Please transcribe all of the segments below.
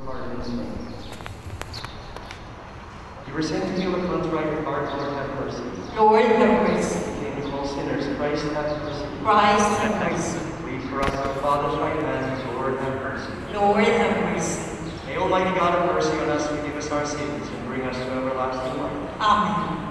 pardon and strength. You were sent to heal the contrite heart, Lord have mercy. Lord have mercy. You came to call sinners, Christ have mercy. Christ have mercy. Plead for us, our Father's right hand, Lord have mercy. Lord have mercy. May Almighty God have mercy on us, forgive us our sins, and bring us to everlasting life. Amen.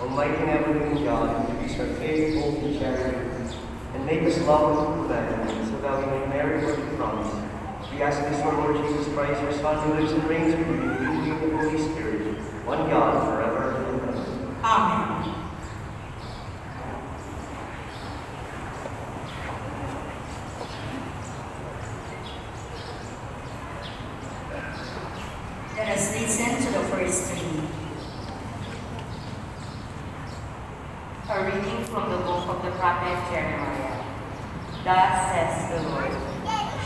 Almighty and ever-living God, increase our faith, hope, and charity, and make us love the land, so that we may merit what you promise. We ask this, our Lord Jesus Christ, your Son, who lives and reigns with you in the unity of the Holy Spirit, one God, forever and ever. Amen. Let us listen to the first reading. A reading from the book of the prophet Jeremiah. Thus says the Lord,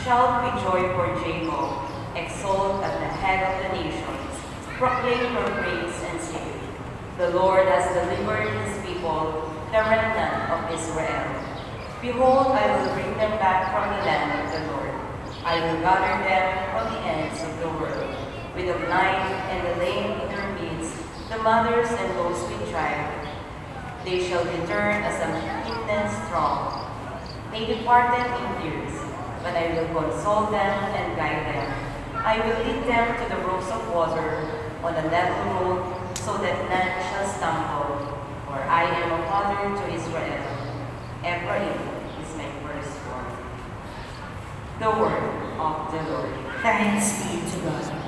shout with joy for Jacob, exult at the head of the nations, proclaim her praise and say, the Lord has delivered his people, the remnant of Israel. Behold, I will bring them back from the land of the Lord. I will gather them from the ends of the world, with the blind and the lame in their midst, the mothers and those with child. They shall return as a hymnal throng. They departed in tears, but I will console them and guide them. I will lead them to the brooks of water on a level road, so that none shall stumble. For I am a father to Israel. Ephraim is my firstborn. The word of the Lord. Thanks be to God.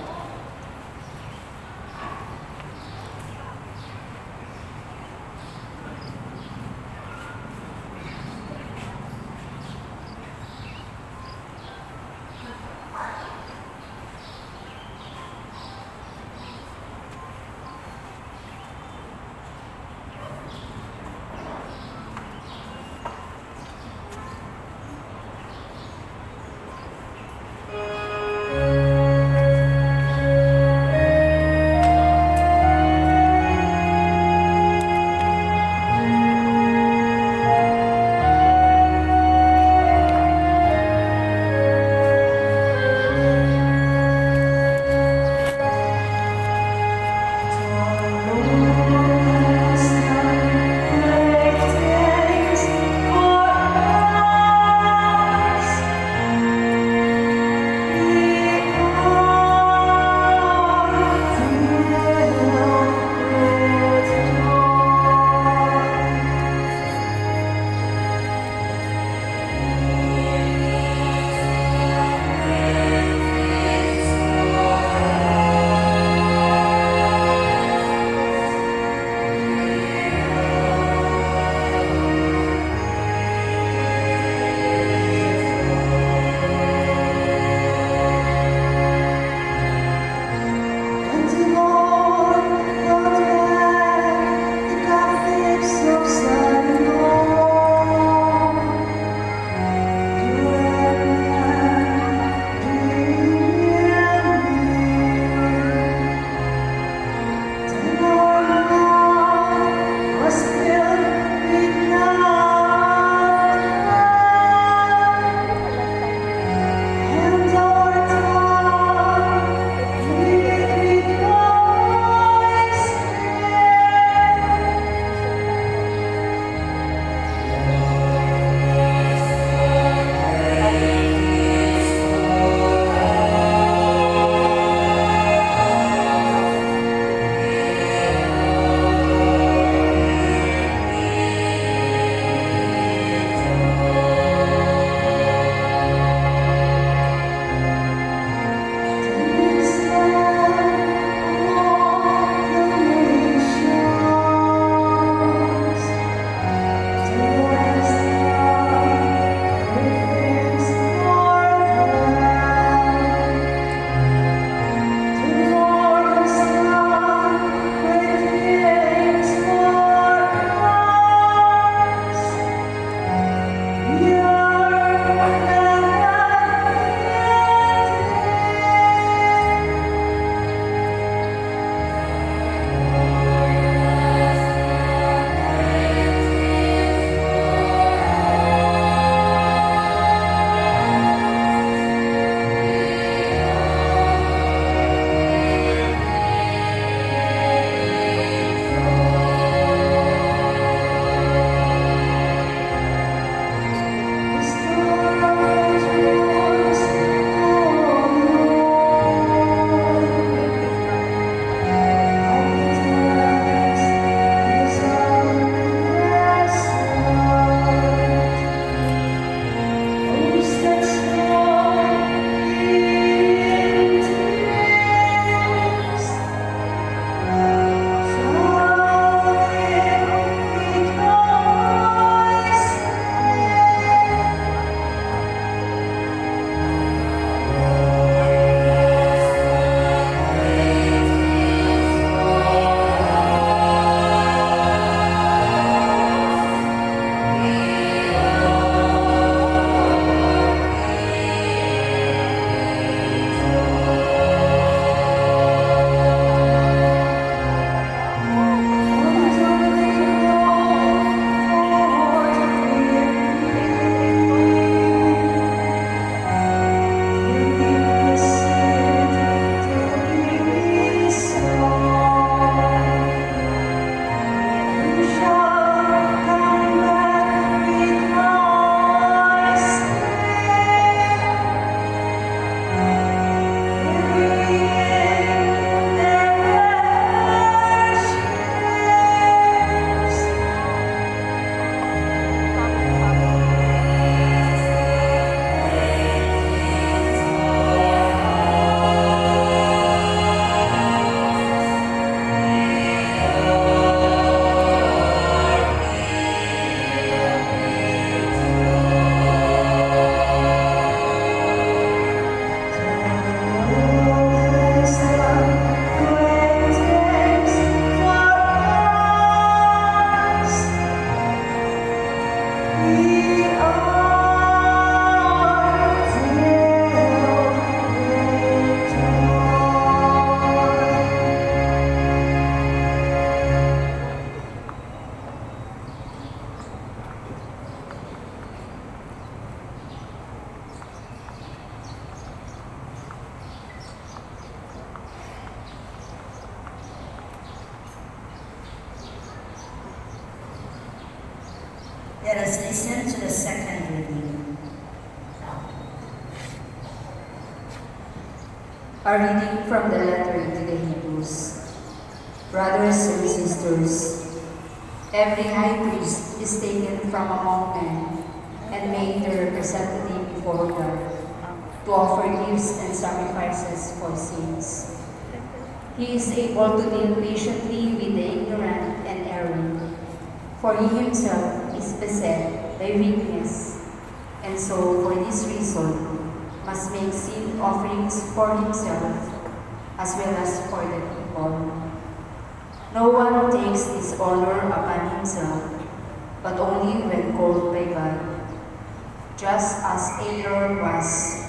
Let us listen to the second reading. A reading from the letter to the Hebrews. Brothers and sisters, every high priest is taken from among men and made the representative before God to offer gifts and sacrifices for sins. He is able to deal patiently with the ignorant and erring, for he himself is beset by weakness, and so for this reason must make sin offerings for himself as well as for the people. No one takes this honor upon himself, but only when called by God, just as Aaron was.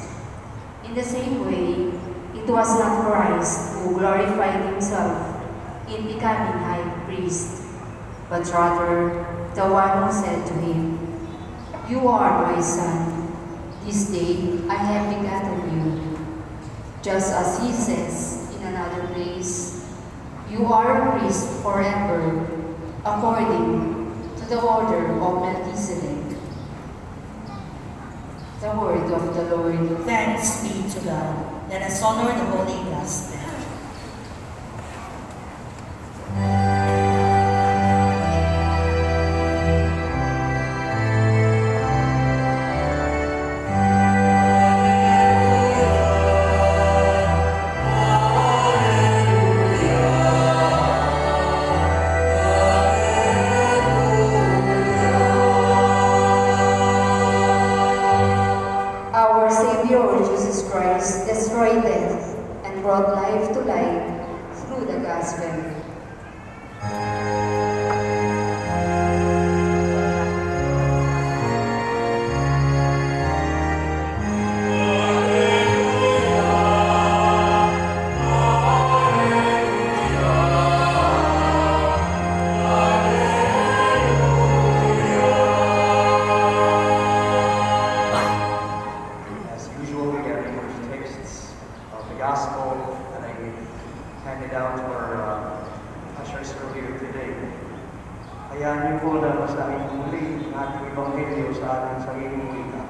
In the same way, it was not Christ who glorified himself in becoming high priest, but rather the one who said to him, "You are my son, this day I have begotten you." Just as he says in another place, "You are a priest forever, according to the order of Melchizedek." The word of the Lord. Thanks be to God. Let us honor the Holy Gospel. Our Savior Jesus Christ destroyed death and brought life to life through the gospel. As usual, we have English texts of the Gospel that I handed out to our ushers earlier today. Hayaan niyo po na basahin muli ang ating Ebanghelyo sa ating sariling wika.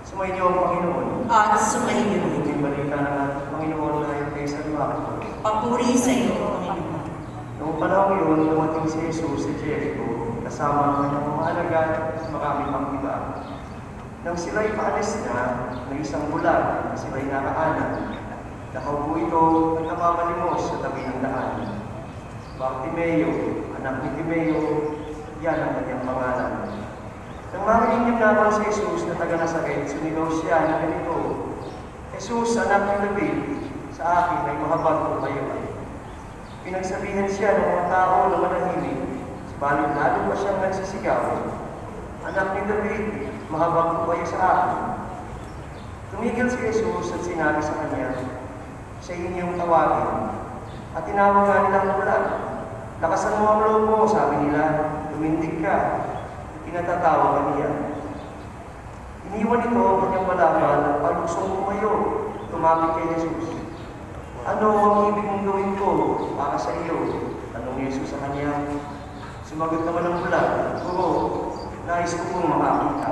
Sumainyo ang Panginoon. At sumainyo. Ang balita ng ating Panginoon ay kay San Marcos. Papuri sa iyo, Panginoon. Noong panahon yun, dumating si Jesus sa Jericho kasama ang kanyang mga alagad at marami pang iba. Nang sila'y paalis na, may isang bulag na sila'y nakaanan. Nakaupo ito at namamalimos sa tabi ng daan. Bartimeo, anak ni Timeo, yan ang kanyang pangalan. Nang marinig niya naman si Jesus na taga Nazaret, sumigaw siya na ganito, "Jesus, anak ni David, sa akin ay mahabag ko kayo." Pinagsabihan siya ng mga tao na manahimik, subalit lalo pa siyang nagsisigaw, "Anak ni David, mahabag ko kayo sa akin." Tumigil si Jesus at sinabi sa kanya, "Siya inyong tawagin." At tinawag nga nilang bulag. "Lakasan mo ang loob mo," sabi nila, "tumindig ka." Pinatatawa ka niya. Iniwan ito ang kanyang malaman at palusong tumayo, tumapit kay Jesus. "Ano ang ibig mong gawin ko para sa iyo?" tanong ni Jesus sa kanya. Sumagot naman ang bulag, "Guro, nais ko pong makakita."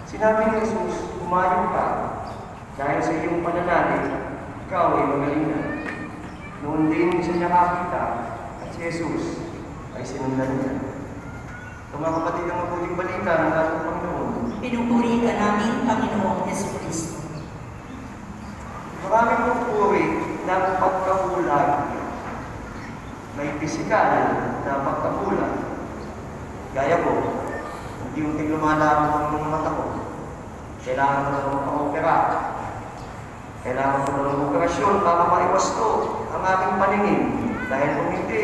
Sinabi ni Jesus, "Umayo ka. Dahil sa iyong pananalig, ikaw ay magaling na." Noon din siya niya nakita at si Jesus ay sinundan niya. Ito mga kapatid ang mabuting balita ng ating Panginoon. Pinupuri ka namin, Panginoong Jesucristo. Maraming pupuri ng pagkabulag. May pisikal na pagkabulag. Gaya ko, unti-unting lumalaman ang mga mata ko. Kailangan ko na magpa-opera. Kailangan ko na ng operasyon para maiwas to ang aking paningin. Dahil kung hindi,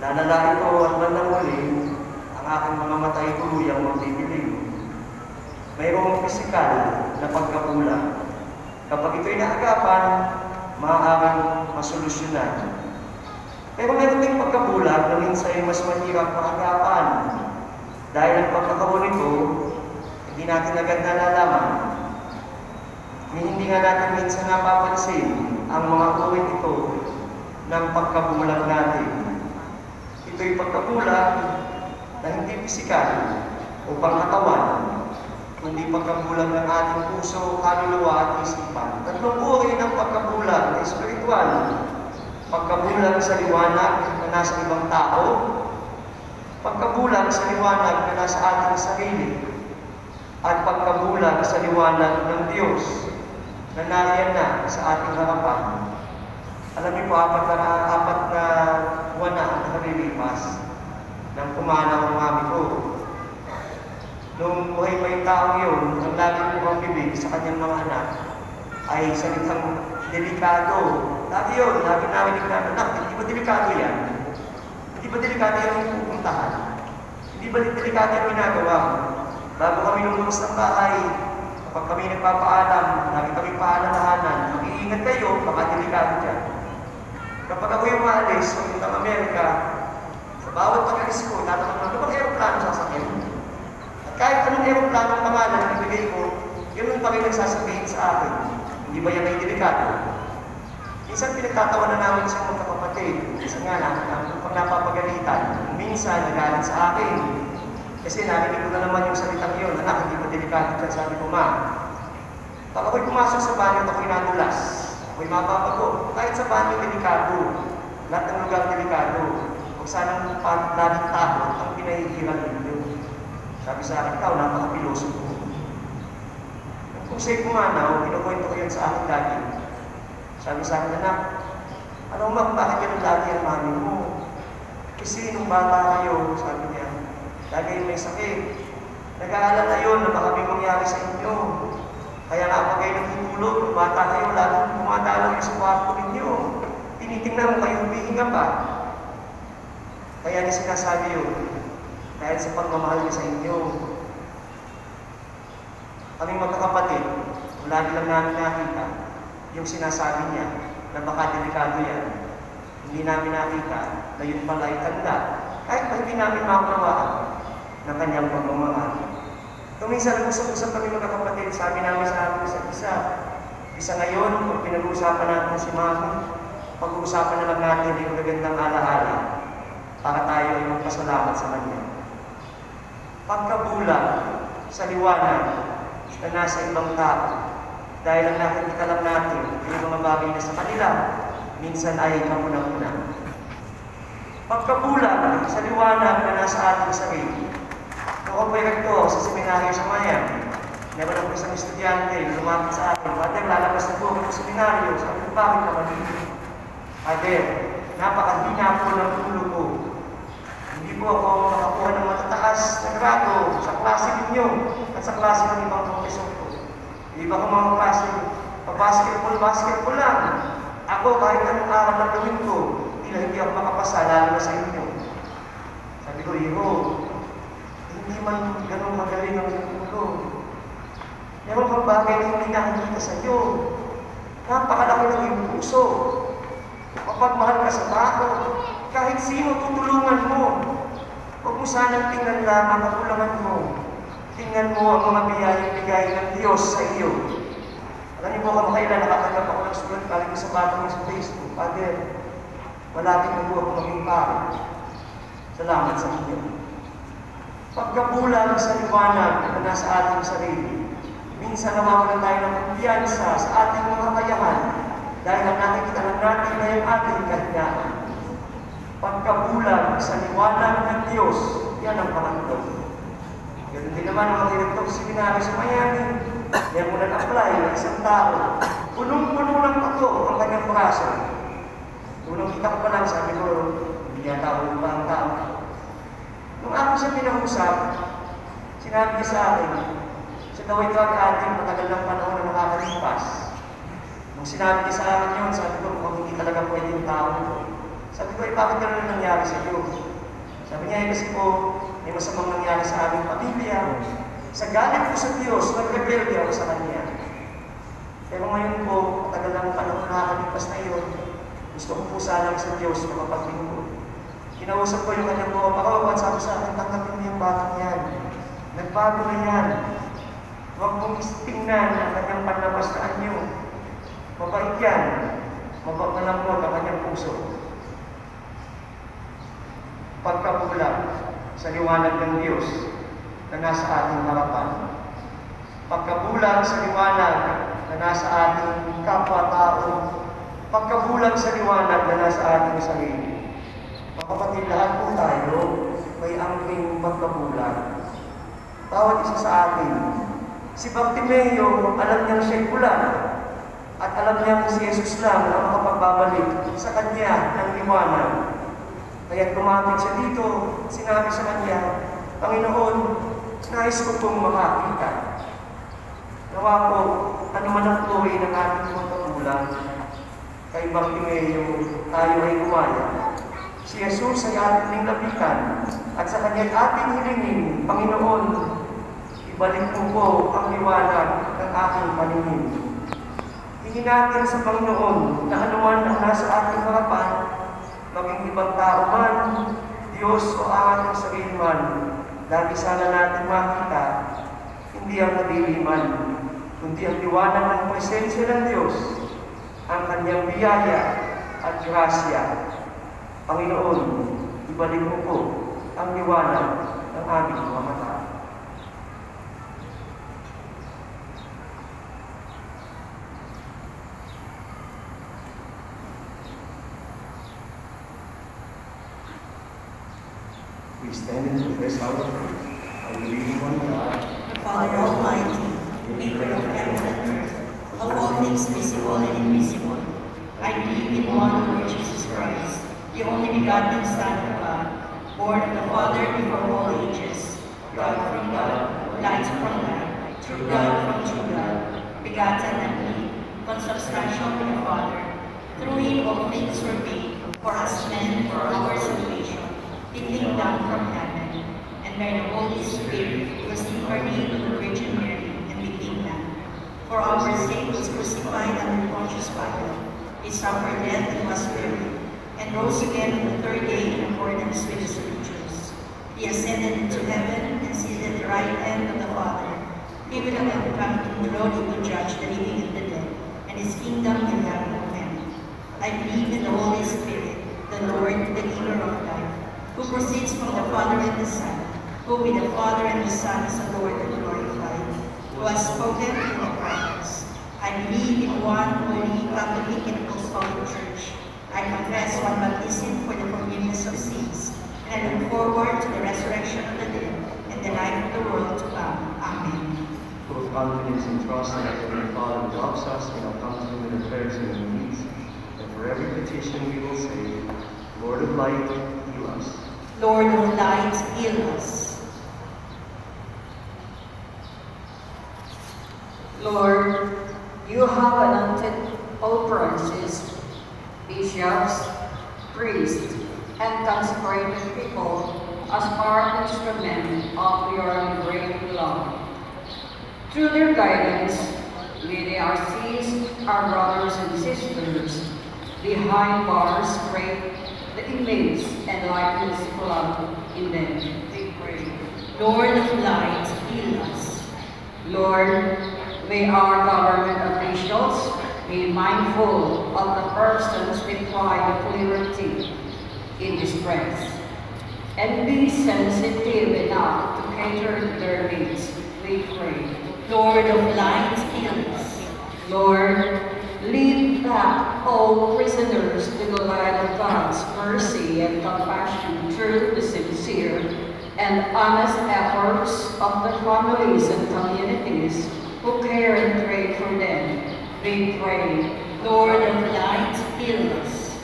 lalala ito at bandang huli, ang aking mga mata ay tuluyang magdidilim. Mayroong pisikal na pagkabulag. Kapag ito'y naagapan, maaaring masolusyonan. Pero meron ding pagkabulag na minsan ay mas mahirap maagapan. Dahil ang pagkakaroon nito, hindi natin agad nalalaman. Hindi nga natin minsan napapansin ang mga uwit ito ng pagkabulag natin. Ito'y pagkabulag na hindi pisikal, o pangkatawan, kundi pagkabulag ng ating puso, kaluluwa at isipan. Tatlong uri ng pagkabulag na espiritual. Pagkabulag sa liwanag na nasa ibang tao, pagkabulag sa liwanag na nasa ating sarili, at pagkabulag sa liwanag ng Diyos na nariyan na sa ating harapan. Alam niyo po, apat na buwan na ang nakalilipas nang pumanaw ang mami ko. Nung buhay pa yung taong yun, ang lagi kong bibig sa kanyang mga anak ay salitang delikado. Lagi yun, lagi narinig namin, anak, hindi ba delikado yan? Hindi ba delikado yung pupuntahan? Hindi ba delikado yung ginagawa mo? Bago kami lumabas ng bahay, kapag kami nagpapaalam, lagi kami paalalahanan, mag-iingat kayo, baka delikado dyan. Kapag ako yung maalis, pupuntang Amerika, sa bawat pag-alis ko, tatanong lang, kapag aeroplano sasakyan? At kahit anong aeroplano ang pangalan na ibigay ko, yun pa rin nagsasabihin sa akin. Hindi ba yan ay delikado? Minsan pinagtatawanan namin sa mga kapatid. Minsan nga namin, pag napapagalitan, minsan nagalit sa akin. Kasi narinig ko na naman yung salitang yun, anak, hindi ba delikado dyan? Sabi ko, ma. Pag ako'y pumasok sa banyo at ako'y nadulas, ako'y mapapago. Kahit sa banyo, delikado. Lahat ng lugar, delikado. Huwag sanang laging takot ang pinahihiran ninyo. Sabi sa akin, ikaw, napakapiloso ko. Kung sa'yo pumanaw, kinukwento ko yun sa akin lagi. Sabi sa akin, anak, alam mo, bakit yan lagi ang mami mo? Kasi nung bata kayo, sabi niya, lagi may sakit. Nag-aalala yun na baka may mangyari sa inyo. Kaya nga pag kayo natutulog, nung bata kayo, laging pumadalaw yung sa kwarto ninyo. Tinitingnan mo kayo, humihinga pa. Kaya niya sinasabi yun, dahil sa pagmamahal niya sa inyo. Kaming magkakapatid, lagi lang namin nakita yung sinasabi niya na baka delikado yan. Hindi namin nakita na yun pala ay tanda. Kahit pa hindi namin makunawaan ng kanyang pagmamahal. Kung minsan nag-usap-usap kami magkakapatid, sabi namin sa amin isa-isa. Isa ngayon, kung pinag-uusapan natin si Mami, pag-uusapan na lang natin yung magagandang alaala para tayo ay magpasalamat sa Kanya. Pagkabulag sa liwanag na nasa ibang tao, dahil ang nakikita lang natin yung mga bagay na sa kanila, minsan ay kamuna-muna. Pagkabulag sa liwanag na nasa ating sarili. Noong ako'y rektor sa seminaryo sa Miami, meron ako isang estudyante, lumapit sa akin, Father, lalabas na po ako ng seminaryo. Sabi ko, bakit naman dito? Father, napakahina po ng ulo ko. Hindi po ako makakuha ng matataas na grado sa klase ninyo at sa klase ng ibang profesor ko. Hindi ba ako mga klase? Basketball lang. Ako, kahit anong aral na gawin ko, hindi ako makapasa, lalo na sa inyo. Sabi ko, Iho, hindi man ganun magaling ang ulo. Meron kang bagay na hindi nakikita sa iyo. Napakalaki ng iyong puso. Mapagmahal ka sa tao. Kahit sino tutulungan mo. Huwag mo sanang tingnan lang ang kakulangan mo. Tingnan mo ang mga biyayang bigay ng Diyos sa iyo. Alam niyo po, kamakailan nakatanggap ako ng sulat galing sa batang sa Facebook. Father, malapit na po ako maging pare. Salamat sa inyo. Pagkabulag sa liwanag na nasa ating sarili, minsan nawawalan tayo ng kumpiyansa sa ating mga kakayahan dahil ang nakikita lang natin na yung ating kahinaan. Pagkabulag sa liwanag ng Diyos, yan ang pangatlo. Ganun din naman ang mga direktong seminaryo sa Miami. Yan mo nag-apply ng isang tao. Punong-puno ng pato ang kanyang braso. Unang kita ko pa lang, sabi ko, hindi yata ako pa ang tao. Nung ako siya pinausap, sinabi niya sa akin, siya daw ito ang ating matagal ng panahon na nakakalipas. Nung sinabi niya sa akin yun, sabi ko, mukhang hindi talaga pwede yung tao. Sabi ko, bakit gano'n na nangyari sa iyo? Sabi niya, kasi po, may masamang nangyari sa aming pamilya. Sa galit ko sa Diyos, nag-rebelde ako sa Kanya. Pero ngayon po, matagal ng panahon na nakakalipas na yun, gusto ko po sanang sa Diyos na mapaglingkod. Kinausap ko yung kanyang mga pakawag, sabi sa akin, tanggapin mo yung batang yan. Nagbago na yan. Huwag mong tingnan ang kanyang panlabas na anyo. Mabait yan. Mapakalambot ang kanyang puso. Pagkabulag sa liwanag ng Diyos, na nasa ating harapan. Pagkabulag sa liwanag na nasa ating kapwa-tao, pagkabulag sa liwanag na nasa ating sarili. Mga kapatid, lahat po tayo may angking pagkabulag. Bawat isa sa atin. Si Bartimeo, alam niyang siya'y bulag. At alam niyang si Jesus lang ang makapagbabalik sa kanya ng liwanag. Kaya't lumapit siya dito, sinabi sa kanya, Panginoon, nais ko pong makakita. Nawa po, ano man ang tuloy ng ating pagkabulag, kay Bartimeo, tayo ay gumaya. Si Jesus ay ating nilapitan at sa kanya'y ating hilingin, Panginoon, ibalik mo po ang liwanag ng aking paningin. Hingin natin sa Panginoon na anuman ang nasa ating harapan, maging ibang tao man, Diyos o ang ating sarili man, lagi sana natin makita, hindi ang kadiliman, kundi ang liwanag ng presensya ng Diyos, ang kanyang biyaya at grasya. Panginoon, ibalik mo po ang liwanag ng aming mga mata. We stand and confess our faith. I believe in one God, The Father Almighty, maker of heaven and earth, of all things visible and invisible. I believe in one Lord Jesus Christ, the only begotten Son of God, born of the Father before all ages, God from God, light from light, true God from true God, begotten and made, consubstantial with the Father. Through him all things were made, for us men, for our salvation. He came down from heaven, and by the Holy Spirit was incarnate of the Virgin Mary and became man. For our sake was crucified under Pontius Pilate. He suffered death and was buried, and rose again on the third day in accordance with the Scriptures. He ascended into heaven and seated at the right hand of the Father. He will again come to glory to judge the living and the dead, and his kingdom will have no end. I believe in the Holy Spirit, the Lord, the giver of life, who proceeds from the Father and the Son, who with the Father and the Son is adored and glorified, who has spoken in the prophets. I believe in one holy, Catholic, and Apostolic Church. I confess one baptism for the forgiveness of sins, and I look forward to the resurrection of the dead and the life of the world to come. Amen. full of confidence and trust in our Heavenly Father who loves us and will come to him with our prayers and needs. And for every petition we will say, Lord of light, heal us. Lord of light, heal us. Lord, you have anointed all princes, bishops, priests, and consecrated people as part instrument of your great love. Through their guidance, may they assist our brothers and sisters behind bars break the image and likeness of love in them. We pray. Lord of light, heal us. Lord, may our government officials be mindful of the persons deprived of liberty in distress, and be sensitive enough to cater to their needs. We pray. Lord of light, heal us. Lord, lead back all prisoners to the light of God's mercy and compassion through the sincere and honest efforts of the families and communities who care and pray for them. We pray. Lord of light, heal us.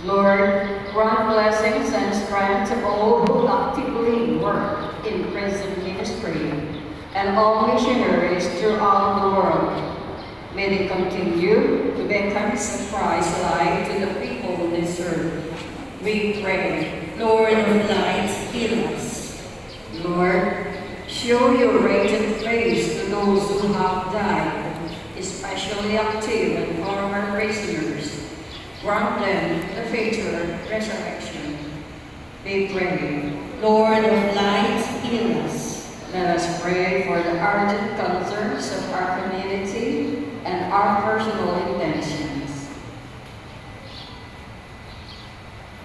Lord, grant blessings and strength to all who actively work in prison ministry and all missionaries throughout the world. May they continue to beckon Christ's light to the people on this earth. We pray. Lord of light, heal us. Lord, show your radiant face to those who have died, especially active and former prisoners. Grant them the future resurrection. We pray. Lord of light, heal us. Let us pray for the urgent concerns of our community and our personal intentions.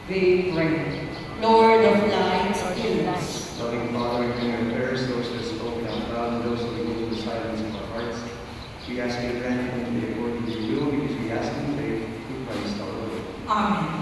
We pray. Lord of light, heal us. Loving Father, we bring our prayers, those who We ask you to grant him to be according to you, because we ask and pray through Christ our Lord. Amen.